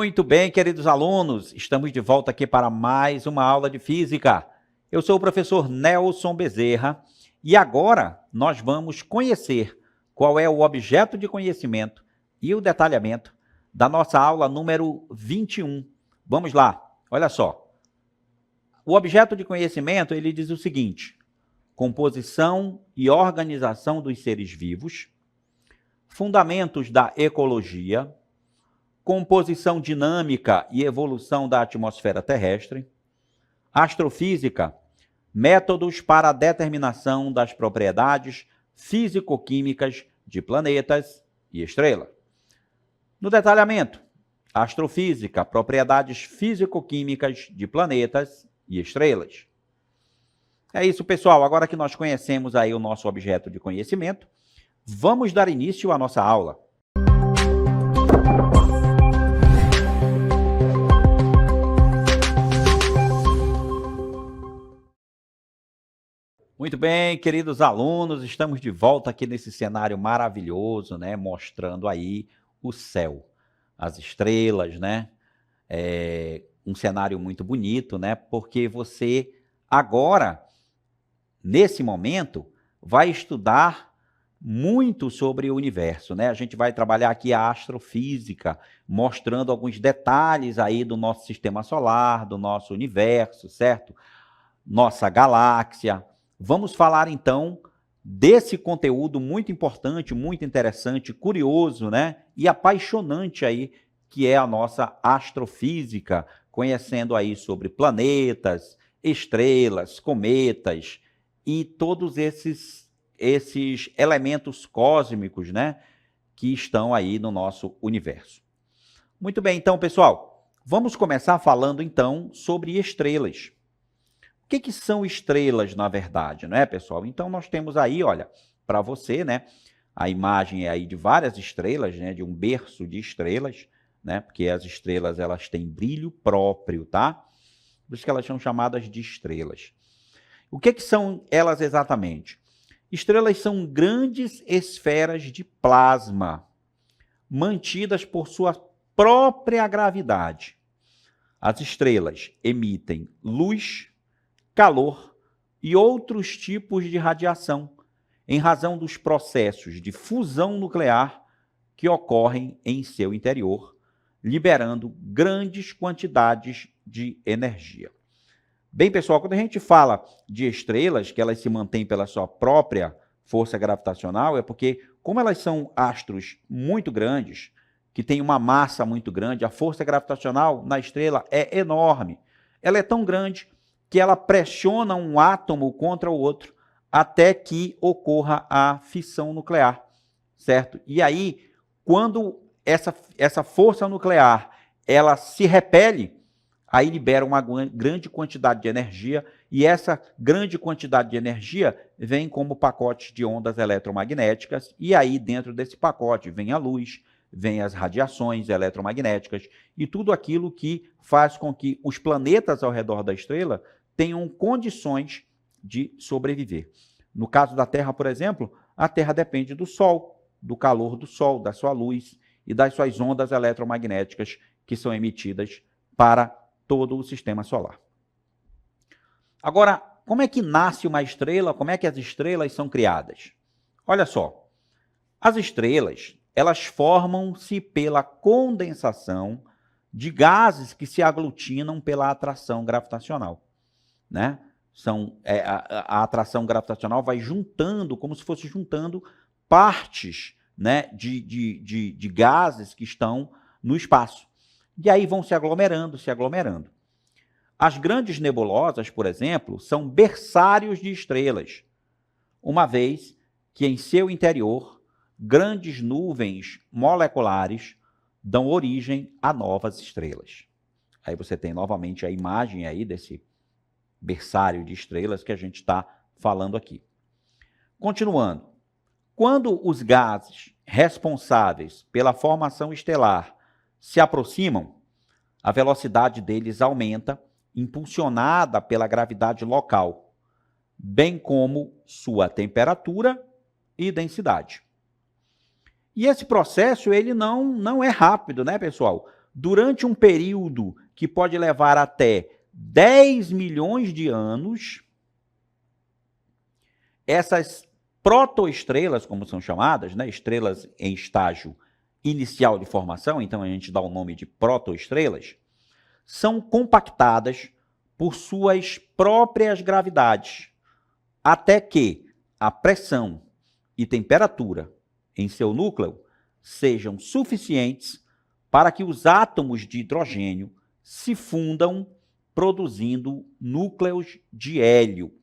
Muito bem, queridos alunos, estamos de volta aqui para mais uma aula de física. Eu sou o professor Nelson Bezerra e agora nós vamos conhecer qual é o objeto de conhecimento e o detalhamento da nossa aula número 21. Vamos lá, olha só. O objeto de conhecimento, ele diz o seguinte: composição e organização dos seres vivos, fundamentos da ecologia, composição dinâmica e evolução da atmosfera terrestre, astrofísica, métodos para a determinação das propriedades físico-químicas de planetas e estrelas. No detalhamento, astrofísica, propriedades físico-químicas de planetas e estrelas. É isso, pessoal. Agora que nós conhecemos aí o nosso objeto de conhecimento, vamos dar início à nossa aula. Muito bem, queridos alunos, estamos de volta aqui nesse cenário maravilhoso, né? Mostrando aí o céu, as estrelas, né? Um cenário muito bonito, né? Porque você agora, nesse momento, vai estudar muito sobre o universo, né? A gente vai trabalhar aqui a astrofísica, mostrando alguns detalhes aí do nosso sistema solar, do nosso universo, certo? Nossa galáxia. Vamos falar, então, desse conteúdo muito importante, muito interessante, curioso, né? E apaixonante aí, que é a nossa astrofísica, conhecendo aí sobre planetas, estrelas, cometas e todos esses elementos cósmicos, né? Que estão aí no nosso universo. Muito bem, então, pessoal, vamos começar falando, então, sobre estrelas. O que são estrelas, na verdade, não é, pessoal? Então, nós temos aí, olha, para você, né, a imagem é aí de várias estrelas, né, de um berço de estrelas, né, porque as estrelas, elas têm brilho próprio, tá? Por isso que elas são chamadas de estrelas. O que são elas exatamente? Estrelas são grandes esferas de plasma, mantidas por sua própria gravidade. As estrelas emitem luz, calor e outros tipos de radiação, em razão dos processos de fusão nuclear que ocorrem em seu interior, liberando grandes quantidades de energia. Bem, pessoal, quando a gente fala de estrelas, que elas se mantêm pela sua própria força gravitacional, é porque, como elas são astros muito grandes, que têm uma massa muito grande, a força gravitacional na estrela é enorme. Ela é tão grande que ela pressiona um átomo contra o outro até que ocorra a fissão nuclear, certo? E aí, quando essa força nuclear ela se repele, aí libera uma grande quantidade de energia, e essa grande quantidade de energia vem como pacote de ondas eletromagnéticas, e aí dentro desse pacote vem a luz, vem as radiações eletromagnéticas, e tudo aquilo que faz com que os planetas ao redor da estrela tenham condições de sobreviver. No caso da Terra, por exemplo, a Terra depende do Sol, do calor do Sol, da sua luz e das suas ondas eletromagnéticas que são emitidas para todo o sistema solar. Agora, como é que nasce uma estrela? Como é que as estrelas são criadas? Olha só, as estrelas, elas formam-se pela condensação de gases que se aglutinam pela atração gravitacional, né? A atração gravitacional vai juntando, como se fosse juntando partes, né, de gases que estão no espaço. E aí vão se aglomerando, se aglomerando. As grandes nebulosas, por exemplo, são berçários de estrelas, uma vez que em seu interior, grandes nuvens moleculares dão origem a novas estrelas. Aí você tem novamente a imagem aí desse berçário de estrelas que a gente está falando aqui. Continuando, quando os gases responsáveis pela formação estelar se aproximam, a velocidade deles aumenta, impulsionada pela gravidade local, bem como sua temperatura e densidade. E esse processo, ele não é rápido, né, pessoal? durante um período que pode levar até 10 milhões de anos, essas protoestrelas, como são chamadas, né, estrelas em estágio inicial de formação, então a gente dá o nome de protoestrelas, são compactadas por suas próprias gravidades, até que a pressão e temperatura em seu núcleo sejam suficientes para que os átomos de hidrogênio se fundam, produzindo núcleos de hélio.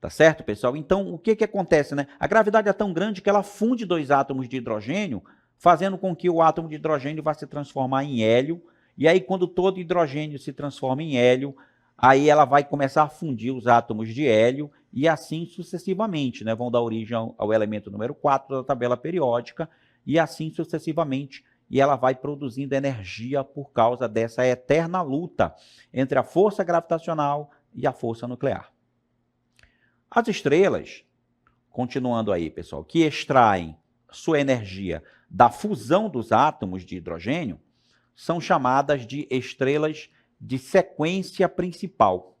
Tá certo, pessoal? Então, o que acontece, né? A gravidade é tão grande que ela funde dois átomos de hidrogênio, fazendo com que o átomo de hidrogênio vá se transformar em hélio. E aí, quando todo hidrogênio se transforma em hélio, aí ela vai começar a fundir os átomos de hélio e assim sucessivamente, né? Vão dar origem ao elemento número 4 da tabela periódica e assim sucessivamente. E ela vai produzindo energia por causa dessa eterna luta entre a força gravitacional e a força nuclear. As estrelas, continuando aí, pessoal, que extraem sua energia da fusão dos átomos de hidrogênio, são chamadas de estrelas de sequência principal.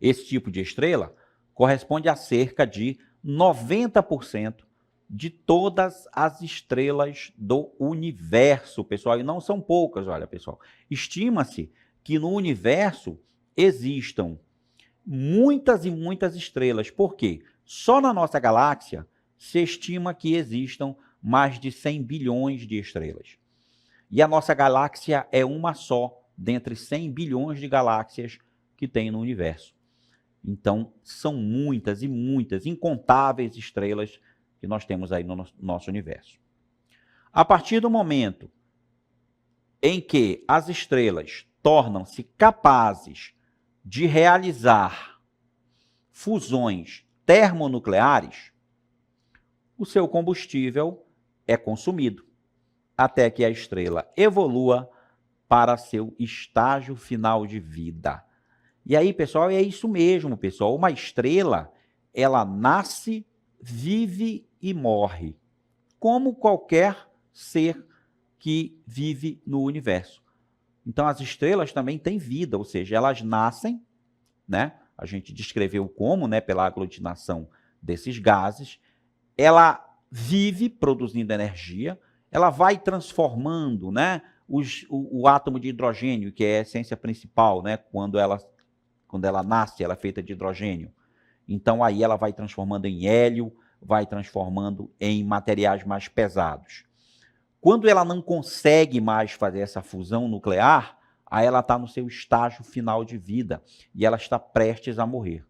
Esse tipo de estrela corresponde a cerca de 90% de todas as estrelas do universo, pessoal, e não são poucas, olha, pessoal. Estima-se que no universo existam muitas e muitas estrelas. Por quê? Só na nossa galáxia se estima que existam mais de 100 bilhões de estrelas. E a nossa galáxia é uma só dentre 100 bilhões de galáxias que tem no universo. Então, são muitas e muitas, incontáveis estrelas que nós temos aí no nosso universo. A partir do momento em que as estrelas tornam-se capazes de realizar fusões termonucleares, o seu combustível é consumido, até que a estrela evolua para seu estágio final de vida. E aí, pessoal, é isso mesmo, pessoal. Uma estrela, ela nasce, vive e morre, como qualquer ser que vive no universo. Então, as estrelas também têm vida, ou seja, elas nascem, né? A gente descreveu como, né? Pela aglutinação desses gases. Ela vive produzindo energia, ela vai transformando, né? O átomo de hidrogênio, que é a essência principal, né? Quando ela nasce, ela é feita de hidrogênio. Então, aí ela vai transformando em hélio, vai transformando em materiais mais pesados. Quando ela não consegue mais fazer essa fusão nuclear, aí ela está no seu estágio final de vida e ela está prestes a morrer.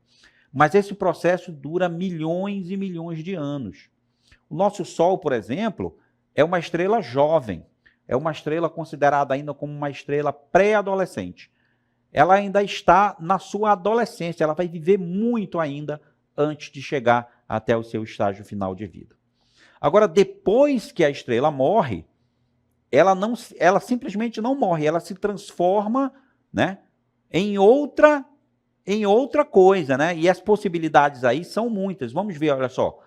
Mas esse processo dura milhões e milhões de anos. O nosso Sol, por exemplo, é uma estrela jovem, é uma estrela considerada ainda como uma estrela pré-adolescente. Ela ainda está na sua adolescência, ela vai viver muito ainda antes de chegar até o seu estágio final de vida. Agora, depois que a estrela morre, ela simplesmente não morre, ela se transforma, né, em outra coisa, né? E as possibilidades aí são muitas. Vamos ver, olha só.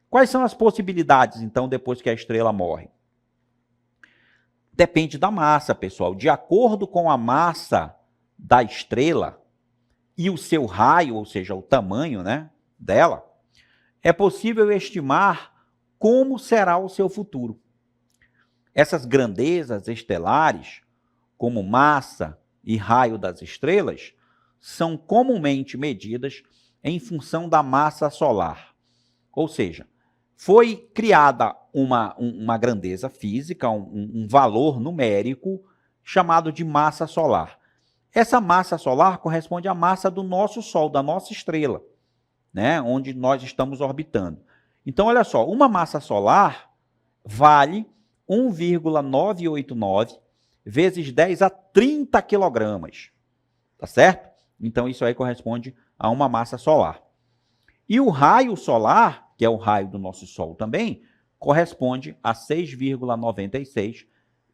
Quais são as possibilidades, então, depois que a estrela morre? Depende da massa, pessoal. De acordo com a massa da estrela e o seu raio, ou seja, o tamanho, né, dela, é possível estimar como será o seu futuro. Essas grandezas estelares, como massa e raio das estrelas, são comumente medidas em função da massa solar. Ou seja, foi criada uma grandeza física, um valor numérico chamado de massa solar. Essa massa solar corresponde à massa do nosso Sol, da nossa estrela, né, onde nós estamos orbitando. Então, olha só, uma massa solar vale 1,989 vezes 10 a 30 quilogramas, tá certo? Então, isso aí corresponde a uma massa solar. E o raio solar, que é o raio do nosso Sol também, corresponde a 6,96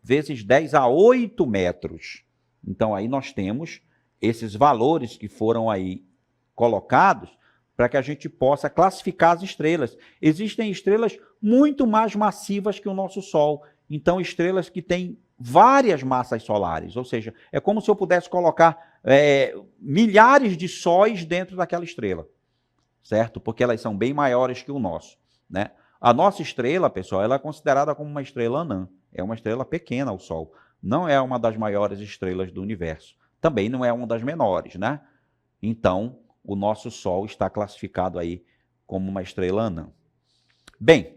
vezes 10 a 8 metros. Então, aí nós temos esses valores que foram aí colocados para que a gente possa classificar as estrelas. Existem estrelas muito mais massivas que o nosso Sol Então, estrelas que têm várias massas solares, ou seja, é como se eu pudesse colocar milhares de sóis dentro daquela estrela, certo? Porque elas são bem maiores que o nosso, né? A nossa estrela, pessoal, ela é considerada como uma estrela anã. É uma estrela pequena ao Sol. Não é uma das maiores estrelas do universo. Também não é uma das menores, né? Então, o nosso Sol está classificado aí como uma estrela anã. Bem,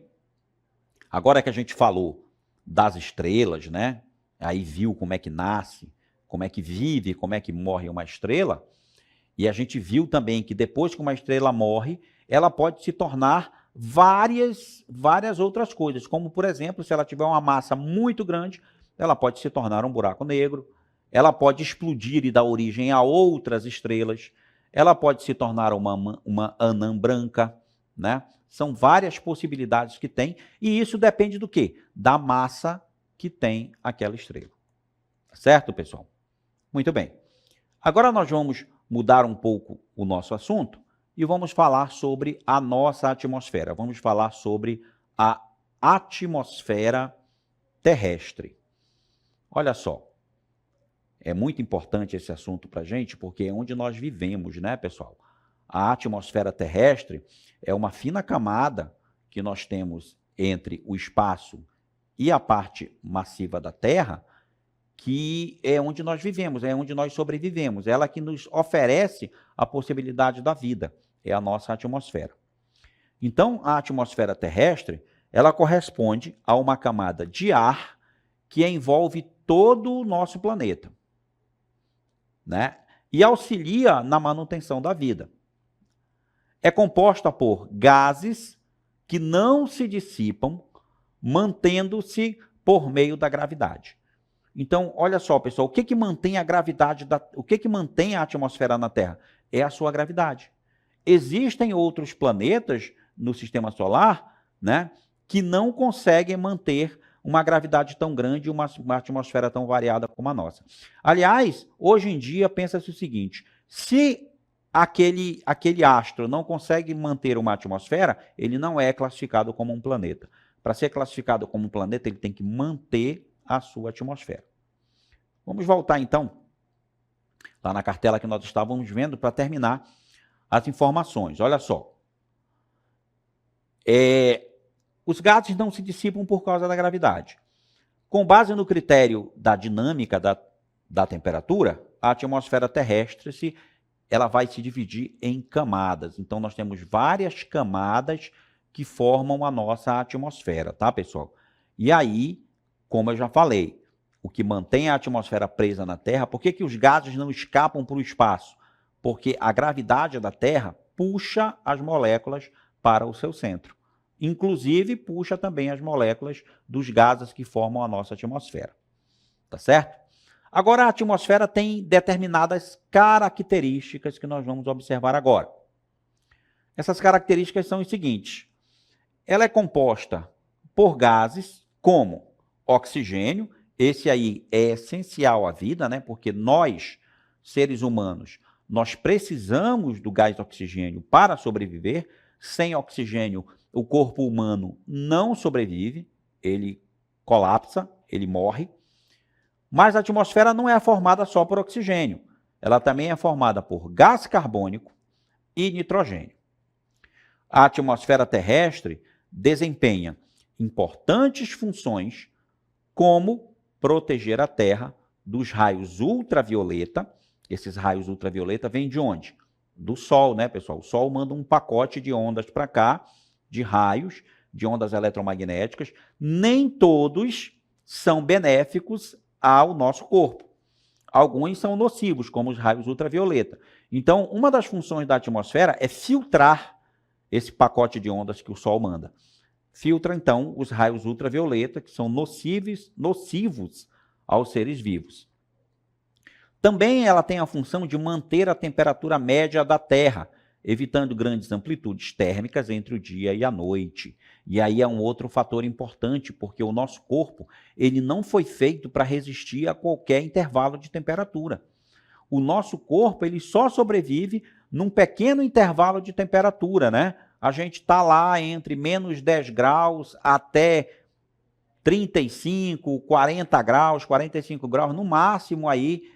agora que a gente falou das estrelas, né? Aí viu como é que nasce, como é que vive, como é que morre uma estrela. E a gente viu também que depois que uma estrela morre, ela pode se tornar várias outras coisas, como, por exemplo, se ela tiver uma massa muito grande, ela pode se tornar um buraco negro, ela pode explodir e dar origem a outras estrelas, ela pode se tornar uma anã branca, né? São várias possibilidades que tem, e isso depende do quê? Da massa que tem aquela estrela. Certo, pessoal? Muito bem. Agora nós vamos mudar um pouco o nosso assunto e vamos falar sobre a nossa atmosfera. Vamos falar sobre a atmosfera terrestre. Olha só, é muito importante esse assunto para a gente, porque é onde nós vivemos, né, pessoal? A atmosfera terrestre é uma fina camada que nós temos entre o espaço e a parte massiva da Terra, que é onde nós vivemos, é onde nós sobrevivemos. Ela que nos oferece a possibilidade da vida, é a nossa atmosfera. Então, a atmosfera terrestre, ela corresponde a uma camada de ar que envolve todo o nosso planeta, né? E auxilia na manutenção da vida. É composta por gases que não se dissipam, mantendo-se por meio da gravidade. Então, olha só, pessoal, o que mantém a gravidade, o que mantém a atmosfera na Terra? É a sua gravidade. Existem outros planetas no sistema solar, né, que não conseguem manter uma gravidade tão grande e uma atmosfera tão variada como a nossa. Aliás, hoje em dia, pensa-se o seguinte, se aquele astro não consegue manter uma atmosfera, ele não é classificado como um planeta. Para ser classificado como um planeta, ele tem que manter a sua atmosfera. Vamos voltar, então, lá na cartela que nós estávamos vendo para terminar as informações. Olha só. Os gases não se dissipam por causa da gravidade. Com base no critério da dinâmica da temperatura, a atmosfera terrestre ela vai se dividir em camadas. Então, nós temos várias camadas que formam a nossa atmosfera, tá, pessoal? E aí, como eu já falei, o que mantém a atmosfera presa na Terra, por que os gases não escapam para o espaço? Porque a gravidade da Terra puxa as moléculas para o seu centro. Inclusive, puxa também as moléculas dos gases que formam a nossa atmosfera. Tá certo? Agora, a atmosfera tem determinadas características que nós vamos observar agora. Essas características são as seguintes. Ela é composta por gases como oxigênio, esse aí é essencial à vida, né? Porque nós, seres humanos, nós precisamos do gás oxigênio para sobreviver. Sem oxigênio, o corpo humano não sobrevive, ele colapsa, ele morre. Mas a atmosfera não é formada só por oxigênio, ela também é formada por gás carbônico e nitrogênio. A atmosfera terrestre desempenha importantes funções como proteger a Terra dos raios ultravioleta. Esses raios ultravioleta vêm de onde? Do Sol, né, pessoal? O Sol manda um pacote de ondas para cá, de raios, de ondas eletromagnéticas. Nem todos são benéficos ao nosso corpo. Alguns são nocivos, como os raios ultravioleta. Então, uma das funções da atmosfera é filtrar esse pacote de ondas que o Sol manda. Filtra, então, os raios ultravioleta, que são nocivos aos seres vivos. Também ela tem a função de manter a temperatura média da Terra, evitando grandes amplitudes térmicas entre o dia e a noite. E aí é um outro fator importante, porque o nosso corpo ele não foi feito para resistir a qualquer intervalo de temperatura. O nosso corpo ele só sobrevive num pequeno intervalo de temperatura, né? A gente está lá entre menos 10 graus até 35, 40 graus, 45 graus, no máximo aí,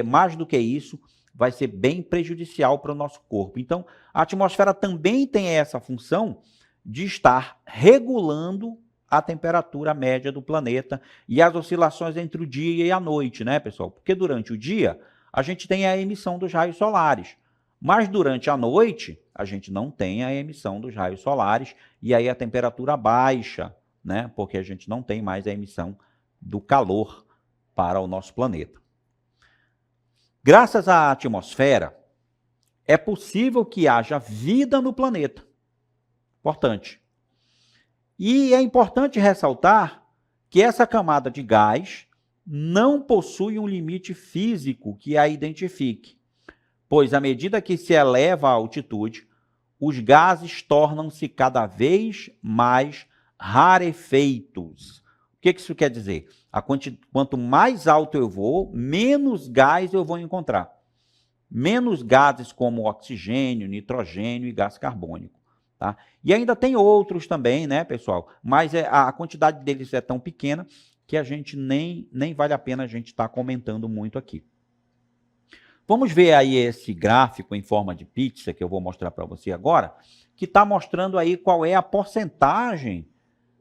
mais do que isso, vai ser bem prejudicial para o nosso corpo. Então, a atmosfera também tem essa função de estar regulando a temperatura média do planeta e as oscilações entre o dia e a noite, né, pessoal? Porque durante o dia, a gente tem a emissão dos raios solares, mas durante a noite, a gente não tem a emissão dos raios solares e aí a temperatura baixa, né? Porque a gente não tem mais a emissão do calor para o nosso planeta. Graças à atmosfera, é possível que haja vida no planeta. Importante. E é importante ressaltar que essa camada de gás não possui um limite físico que a identifique, pois à medida que se eleva a altitude, os gases tornam-se cada vez mais rarefeitos. O que isso quer dizer? Quanto mais alto eu vou, menos gás eu vou encontrar. Menos gases como oxigênio, nitrogênio e gás carbônico. Tá? E ainda tem outros também, né, pessoal? Mas a quantidade deles é tão pequena que a gente nem vale a pena a gente estar comentando muito aqui. Vamos ver aí esse gráfico em forma de pizza que eu vou mostrar para você agora, que está mostrando aí qual é a porcentagem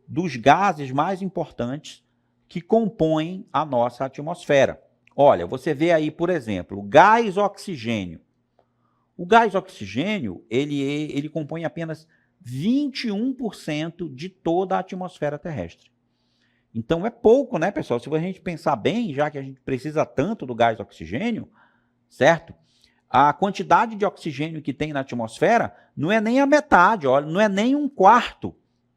dos gases mais importantes que compõem a nossa atmosfera. Olha, você vê aí, por exemplo, o gás oxigênio. O gás oxigênio, ele compõe apenas 21% de toda a atmosfera terrestre. Então é pouco, né, pessoal? Se a gente pensar bem, já que a gente precisa tanto do gás oxigênio, certo? A quantidade de oxigênio que tem na atmosfera não é nem a metade, olha, não é nem um quarto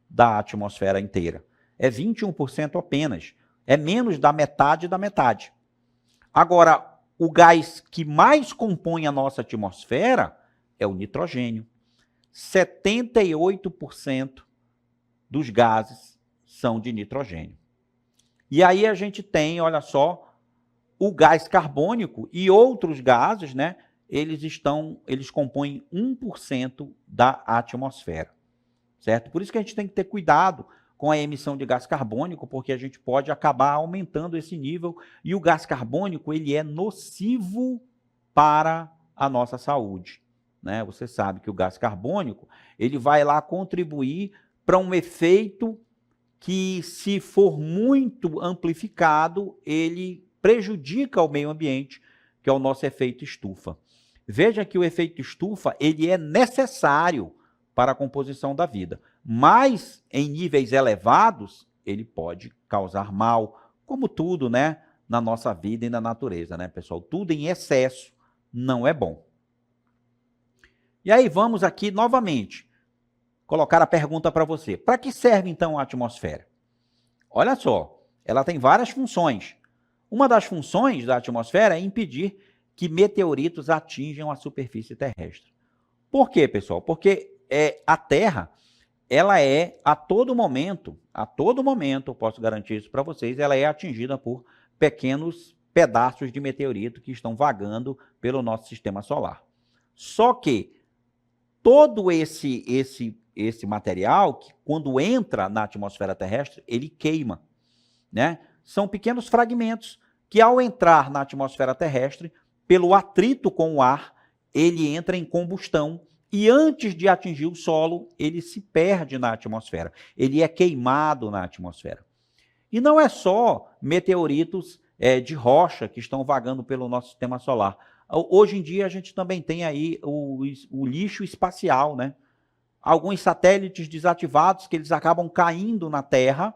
da atmosfera inteira. É 21% apenas. É menos da metade da metade. Agora, o gás que mais compõe a nossa atmosfera é o nitrogênio. 78% dos gases são de nitrogênio. E aí a gente tem, olha só, o gás carbônico e outros gases, né? Eles compõem 1% da atmosfera, certo? Por isso que a gente tem que ter cuidado com a emissão de gás carbônico, porque a gente pode acabar aumentando esse nível e o gás carbônico, ele é nocivo para a nossa saúde, né? Você sabe que o gás carbônico, ele vai lá contribuir para um efeito que, se for muito amplificado, ele prejudica o meio ambiente, que é o nosso efeito estufa. Veja que o efeito estufa, ele é necessário para a composição da vida, mas em níveis elevados, ele pode causar mal, como tudo, né, na nossa vida e na natureza, né, pessoal? Tudo em excesso não é bom. E aí vamos aqui novamente colocar a pergunta para você. Para que serve então a atmosfera? Olha só, ela tem várias funções. Uma das funções da atmosfera é impedir que meteoritos atinjam a superfície terrestre. Por quê, pessoal? Porque a Terra, ela é a todo momento, eu posso garantir isso para vocês, ela é atingida por pequenos pedaços de meteorito que estão vagando pelo nosso sistema solar. Só que todo esse material, que quando entra na atmosfera terrestre, ele queima, né? São pequenos fragmentos que, ao entrar na atmosfera terrestre, pelo atrito com o ar, ele entra em combustão e, antes de atingir o solo, ele se perde na atmosfera. Ele é queimado na atmosfera. E não é só meteoritos de rocha que estão vagando pelo nosso sistema solar. Hoje em dia, a gente também tem aí o lixo espacial, né? Alguns satélites desativados que eles acabam caindo na Terra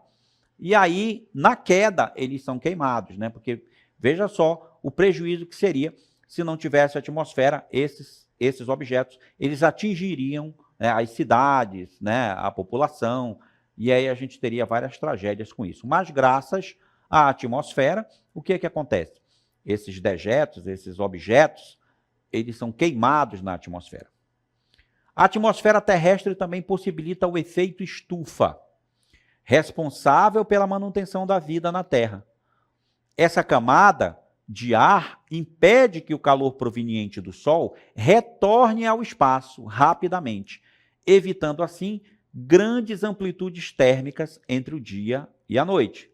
e aí, na queda, eles são queimados, né? Porque, veja só, o prejuízo que seria se não tivesse atmosfera, esses objetos, eles atingiriam, né, as cidades, né, a população, e aí a gente teria várias tragédias com isso. Mas graças à atmosfera, o que acontece? Esses dejetos, esses objetos, eles são queimados na atmosfera. A atmosfera terrestre também possibilita o efeito estufa, responsável pela manutenção da vida na Terra. Essa camada de ar impede que o calor proveniente do Sol retorne ao espaço rapidamente, evitando assim grandes amplitudes térmicas entre o dia e à noite.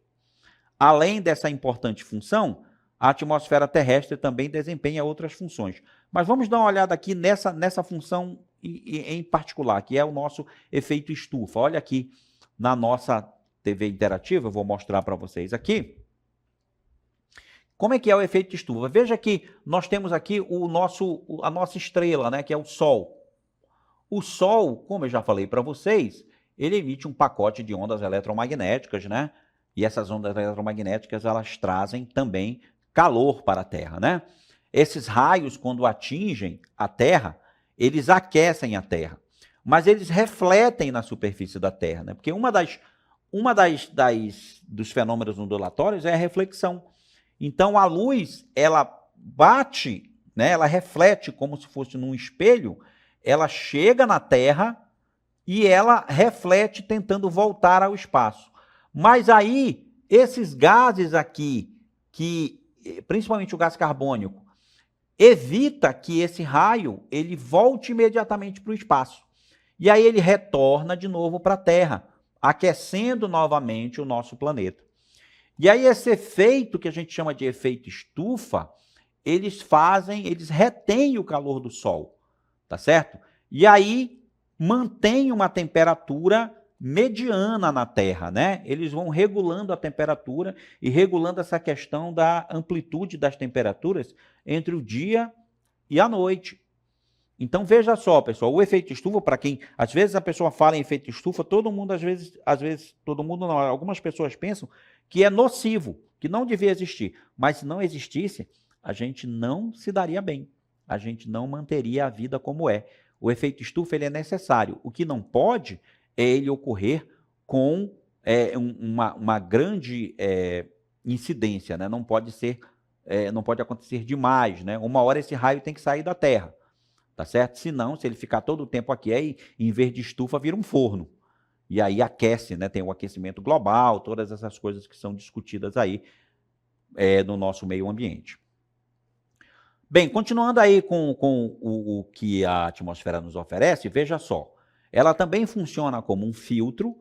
Além dessa importante função, a atmosfera terrestre também desempenha outras funções. Mas vamos dar uma olhada aqui nessa função em particular, que é o nosso efeito estufa. Olha aqui na nossa TV interativa, eu vou mostrar para vocês aqui. Como é que é o efeito estufa? Veja que nós temos aqui a nossa estrela, né, que é o Sol. O Sol, como eu já falei para vocês, ele emite um pacote de ondas eletromagnéticas, né? E essas ondas eletromagnéticas, elas trazem também calor para a Terra, né? Esses raios, quando atingem a Terra, eles aquecem a Terra, mas eles refletem na superfície da Terra, né? Porque uma dos fenômenos ondulatórios é a reflexão. Então, a luz, ela bate, né? Ela reflete como se fosse num espelho, ela chega na Terra e ela reflete tentando voltar ao espaço. Mas aí, esses gases aqui, principalmente o gás carbônico, evita que esse raio ele volte imediatamente para o espaço. E aí ele retorna de novo para a Terra, aquecendo novamente o nosso planeta. E aí esse efeito que a gente chama de efeito estufa, eles retêm o calor do Sol, tá certo? E aí mantém uma temperatura mediana na Terra, né? Eles vão regulando a temperatura e regulando essa questão da amplitude das temperaturas entre o dia e a noite. Então veja só, pessoal, o efeito estufa, para quem, às vezes a pessoa fala em efeito estufa, todo mundo, às vezes, todo mundo não, algumas pessoas pensam que é nocivo, que não devia existir. Mas se não existisse, a gente não se daria bem, a gente não manteria a vida como é. O efeito estufa ele é necessário. O que não pode é ele ocorrer com uma grande incidência, né? Não pode acontecer demais, né? Uma hora esse raio tem que sair da Terra, tá certo? Senão, se ele ficar todo o tempo aqui, aí, em vez de estufa, vira um forno. E aí aquece, né? Tem o aquecimento global, todas essas coisas que são discutidas aí no nosso meio ambiente. Bem, continuando aí com o que a atmosfera nos oferece, veja só. Ela também funciona como um filtro,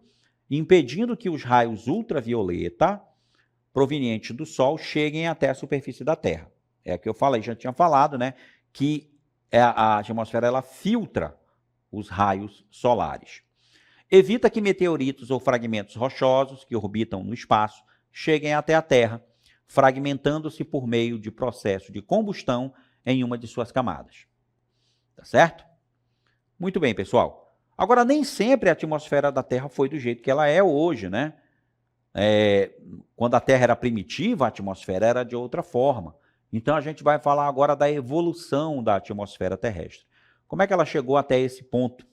impedindo que os raios ultravioleta provenientes do Sol cheguem até a superfície da Terra. É o que eu falei, já tinha falado, né? Que a atmosfera ela filtra os raios solares. Evita que meteoritos ou fragmentos rochosos que orbitam no espaço cheguem até a Terra, fragmentando-se por meio de processo de combustão em uma de suas camadas. Tá certo? Muito bem, pessoal. Agora, nem sempre a atmosfera da Terra foi do jeito que ela é hoje, né? Quando a Terra era primitiva, a atmosfera era de outra forma. Então, a gente vai falar agora da evolução da atmosfera terrestre. Como é que ela chegou até esse ponto?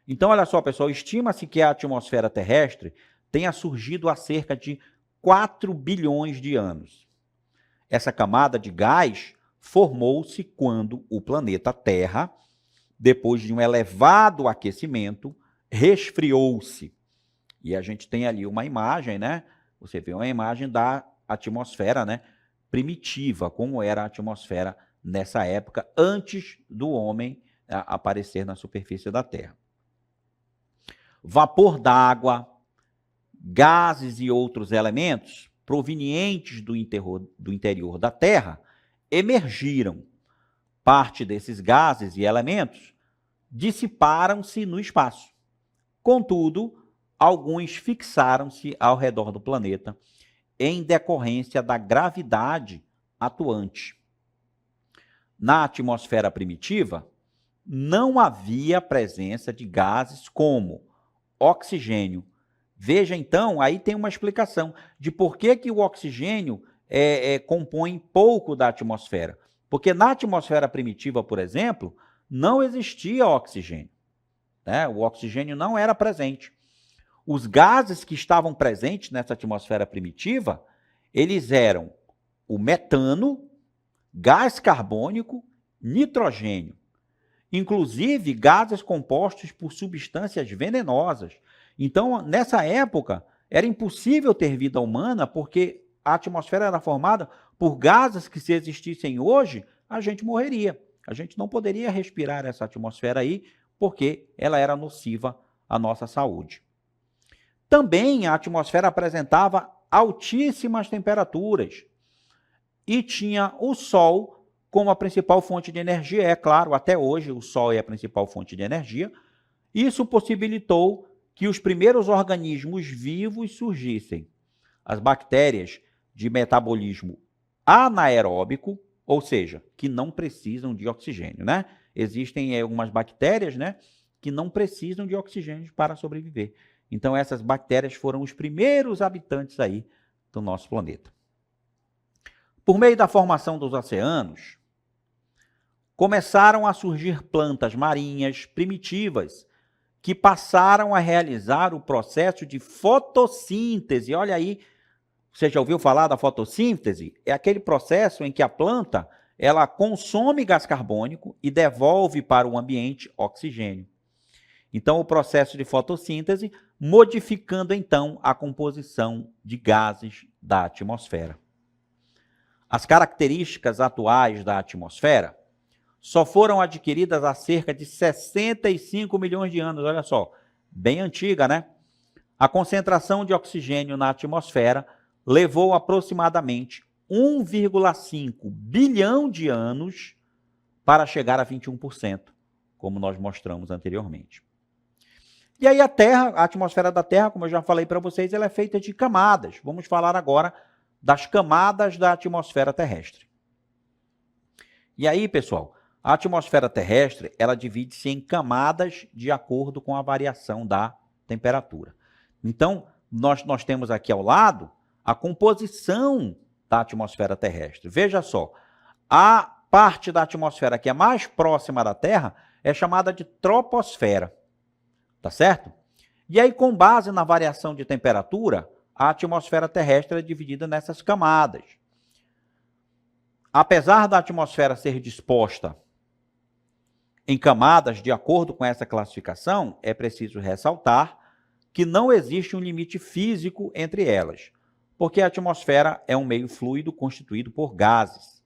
Então, olha só, pessoal, estima-se que a atmosfera terrestre tenha surgido há cerca de 4 bilhões de anos. Essa camada de gás formou-se quando o planeta Terra, depois de um elevado aquecimento, resfriou-se. E a gente tem ali uma imagem, né? Você vê uma imagem da atmosfera, né? Primitiva, como era a atmosfera nessa época, antes do homem aparecer na superfície da Terra. Vapor d'água, gases e outros elementos provenientes do interior da Terra emergiram. Parte desses gases e elementos dissiparam-se no espaço. Contudo, alguns fixaram-se ao redor do planeta em decorrência da gravidade atuante. Na atmosfera primitiva, não havia presença de gases como oxigênio. Veja, então, aí tem uma explicação de por que o oxigênio compõe pouco da atmosfera. Porque na atmosfera primitiva, por exemplo, não existia oxigênio, né? O oxigênio não era presente. Os gases que estavam presentes nessa atmosfera primitiva, eles eram o metano, gás carbônico, nitrogênio. Inclusive gases compostos por substâncias venenosas. Então, nessa época, era impossível ter vida humana porque a atmosfera era formada por gases que, se existissem hoje, a gente morreria. A gente não poderia respirar essa atmosfera aí porque ela era nociva à nossa saúde. Também a atmosfera apresentava altíssimas temperaturas e tinha o Sol como a principal fonte de energia. É claro, até hoje o Sol é a principal fonte de energia. Isso possibilitou que os primeiros organismos vivos surgissem. As bactérias de metabolismo anaeróbico, ou seja, que não precisam de oxigênio, né? Existem algumas bactérias, né, que não precisam de oxigênio para sobreviver. Então, essas bactérias foram os primeiros habitantes aí do nosso planeta. Por meio da formação dos oceanos, começaram a surgir plantas marinhas primitivas que passaram a realizar o processo de fotossíntese. Olha aí, você já ouviu falar da fotossíntese? É aquele processo em que a planta ela consome gás carbônico e devolve para o ambiente oxigênio. Então, o processo de fotossíntese modificando, então, a composição de gases da atmosfera. As características atuais da atmosfera só foram adquiridas há cerca de 65 milhões de anos, olha só, bem antiga, né? A concentração de oxigênio na atmosfera levou aproximadamente 1,5 bilhão de anos para chegar a 21%, como nós mostramos anteriormente. E aí a Terra, a atmosfera da Terra, como eu já falei para vocês, ela é feita de camadas. Vamos falar agora das camadas da atmosfera terrestre. E aí, pessoal, a atmosfera terrestre, ela divide-se em camadas de acordo com a variação da temperatura. Então, nós temos aqui ao lado a composição da atmosfera terrestre. Veja só, a parte da atmosfera que é mais próxima da Terra é chamada de troposfera, tá certo? E aí, com base na variação de temperatura, a atmosfera terrestre é dividida nessas camadas. Apesar da atmosfera ser disposta em camadas de acordo com essa classificação, é preciso ressaltar que não existe um limite físico entre elas, porque a atmosfera é um meio fluido constituído por gases.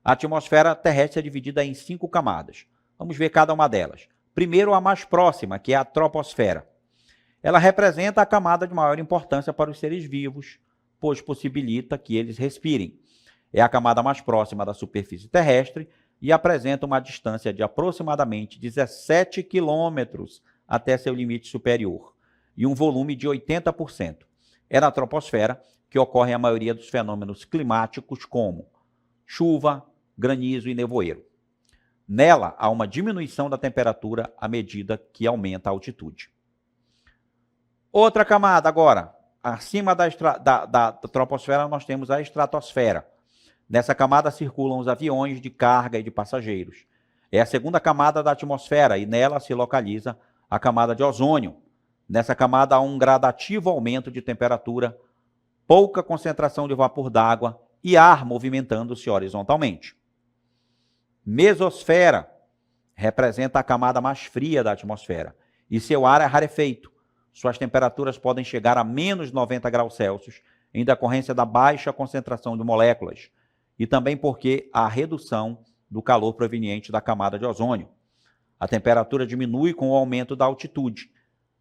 A atmosfera terrestre é dividida em 5 camadas. Vamos ver cada uma delas. Primeiro, a mais próxima, que é a troposfera. Ela representa a camada de maior importância para os seres vivos, pois possibilita que eles respirem. É a camada mais próxima da superfície terrestre e apresenta uma distância de aproximadamente 17 quilômetros até seu limite superior e um volume de 80%. É na troposfera que ocorre a maioria dos fenômenos climáticos como chuva, granizo e nevoeiro. Nela, há uma diminuição da temperatura à medida que aumenta a altitude. Outra camada agora, acima da troposfera nós temos a estratosfera. Nessa camada circulam os aviões de carga e de passageiros. É a segunda camada da atmosfera e nela se localiza a camada de ozônio. Nessa camada há um gradativo aumento de temperatura, pouca concentração de vapor d'água e ar movimentando-se horizontalmente. Mesosfera representa a camada mais fria da atmosfera e seu ar é rarefeito. Suas temperaturas podem chegar a menos 90 graus Celsius em decorrência da baixa concentração de moléculas e também porque há redução do calor proveniente da camada de ozônio. A temperatura diminui com o aumento da altitude.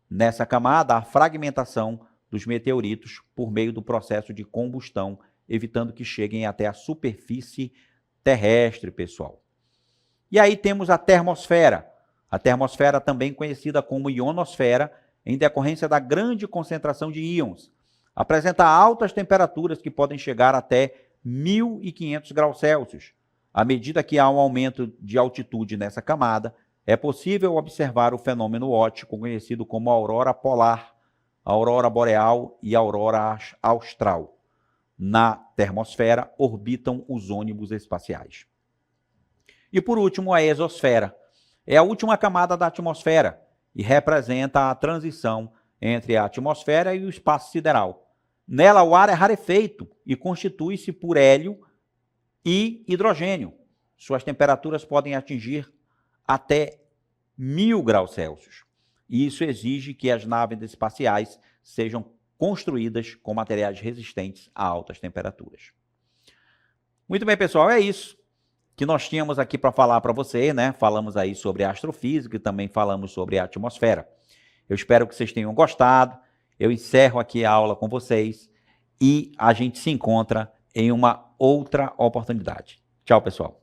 Nessa camada, há fragmentação dos meteoritos por meio do processo de combustão, evitando que cheguem até a superfície terrestre, pessoal. E aí temos a termosfera. A termosfera, também conhecida como ionosfera, em decorrência da grande concentração de íons. Apresenta altas temperaturas que podem chegar até 1.500 graus Celsius. À medida que há um aumento de altitude nessa camada, é possível observar o fenômeno óptico conhecido como aurora polar, aurora boreal e aurora austral. Na termosfera orbitam os ônibus espaciais. E por último, a exosfera. É a última camada da atmosfera e representa a transição entre a atmosfera e o espaço sideral. Nela, o ar é rarefeito e constitui-se por hélio e hidrogênio. Suas temperaturas podem atingir até 1.000 graus Celsius. E isso exige que as naves espaciais sejam construídas com materiais resistentes a altas temperaturas. Muito bem, pessoal, é isso que nós tínhamos aqui para falar para vocês, né? Falamos aí sobre a astrofísica e também falamos sobre a atmosfera. Eu espero que vocês tenham gostado. Eu encerro aqui a aula com vocês e a gente se encontra em uma outra oportunidade. Tchau, pessoal.